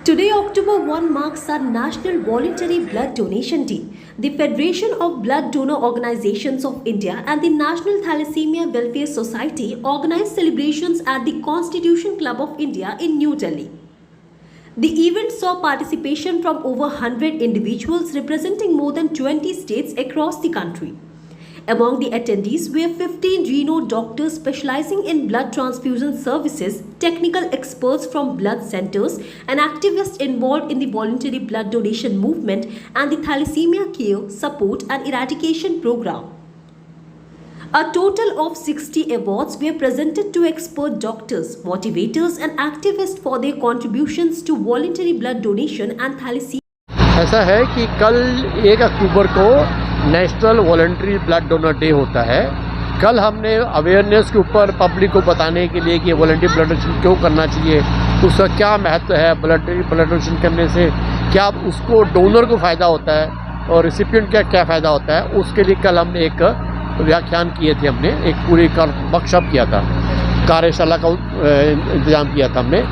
Today, October 1 marks our National Voluntary Blood Donation Day. The Federation of Blood Donor Organizations of India and the National Thalassemia Welfare Society organized celebrations at the Constitution Club of India in New Delhi. The event saw participation from over 100 individuals representing more than 20 states across the country. Among the attendees were 15 renowned doctors specializing in blood transfusion services, technical experts from blood centers, and activists involved in the voluntary blood donation movement and the Thalassemia Care, Support and Eradication Program. A total of 60 awards were presented to expert doctors, motivators, and activists for their contributions to voluntary blood donation and thalassemia. ऐसा है कि कल 1 अक्टूबर को national voluntary blood donor day होता है। कल हमने awareness के ऊपर पब्लिक को बताने के लिए कि वॉलंटरी ब्लड डोनेशन क्यों करना चाहिए, उसका क्या महत्व है, वॉलंटरी ब्लड डोनेशन करने से क्या उसको डोनर को फ़ायदा होता है और रिसिपिएंट का क्या फ़ायदा होता है, उसके लिए कल हमने एक व्याख्यान किए थे। हमने एक पूरी वर्कशॉप किया था, कार्यशाला का इंतज़ाम किया था हमने।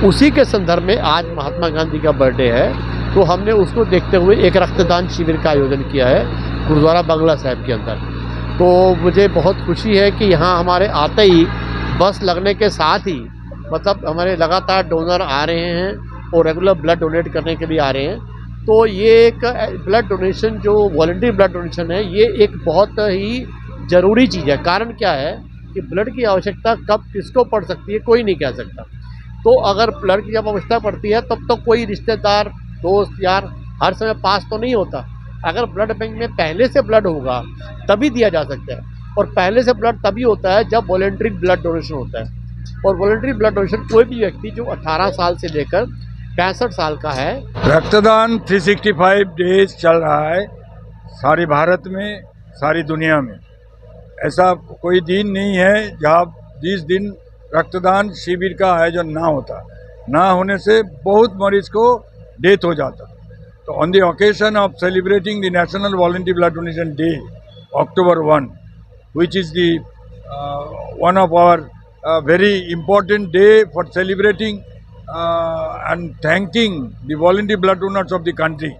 उसी के संदर्भ में आज महात्मा गांधी का बर्थडे है, तो हमने उसको देखते हुए एक रक्तदान शिविर का आयोजन किया है गुरुद्वारा बंगला साहिब के अंदर। तो मुझे बहुत खुशी है कि यहाँ हमारे आते ही बस लगने के साथ ही मतलब हमारे लगातार डोनर आ रहे हैं और रेगुलर ब्लड डोनेट करने के लिए आ रहे हैं। तो ये एक ब्लड डोनेशन जो वॉलंटरी ब्लड डोनेशन है, ये एक बहुत ही ज़रूरी चीज़ है। कारण क्या है कि ब्लड की आवश्यकता कब किसको पड़ सकती है कोई नहीं कह सकता। तो अगर ब्लड की जब आवश्यकता पड़ती है तब तो कोई रिश्तेदार, दोस्त, यार हर समय पास तो नहीं होता। अगर ब्लड बैंक में पहले से ब्लड होगा तभी दिया जा सकता है, और पहले से ब्लड तभी होता है जब वॉलंटरी ब्लड डोनेशन होता है। और वॉलंटरी ब्लड डोनेशन कोई भी व्यक्ति जो 18 साल से लेकर 65 साल का है। रक्तदान 365 डेज चल रहा है सारे भारत में, सारी दुनिया में। ऐसा कोई दिन नहीं है जहाँ जिस दिन रक्तदान शिविर का आयोजन ना होता। ना होने से बहुत मरीज को डेथ हो जाता। तो on the occasion of celebrating the national voluntary blood donation day October 1, which is the one of our very important day for celebrating and thanking the voluntary blood donors of the country.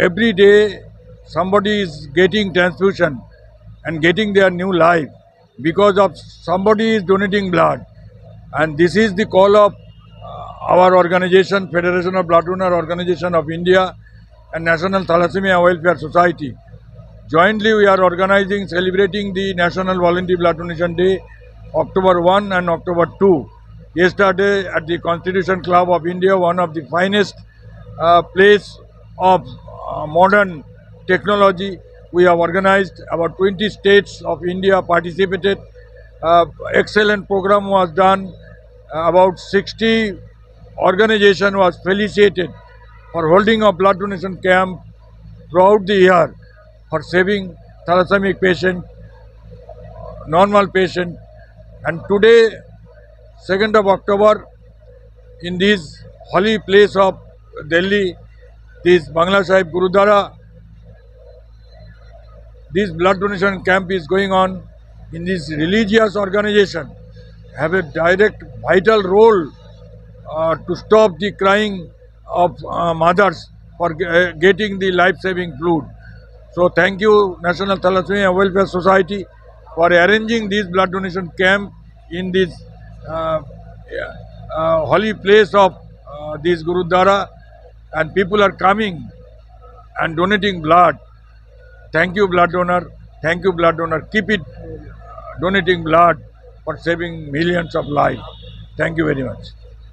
Every day somebody is getting transfusion and getting their new life because of somebody is donating blood, and this is the call of our organization, Federation of Blood Donor Organization of India and National Thalassemia Welfare Society. Jointly we are organizing, celebrating the National Voluntary Blood Donation Day, October 1 and October 2. Yesterday at the Constitution Club of India, one of the finest place of modern technology, we have organized. About 20 states of India participated. Excellent program was done. About 60 organization was felicitated for holding a blood donation camp throughout the year for saving thalassemia patient, normal patient. And today, 2nd of October, in this holy place of Delhi, this Bangla Sahib Gurudwara, this blood donation camp is going on. In this religious organization have a direct vital role to stop the crying of mothers for getting the life-saving fluid. So thank you National Thalassemia Welfare Society for arranging this blood donation camp in this holy place of this Gurudwara, and people are coming and donating blood. Thank you blood donor, thank you blood donor. Keep it donating blood for saving millions of lives. Thank you very much.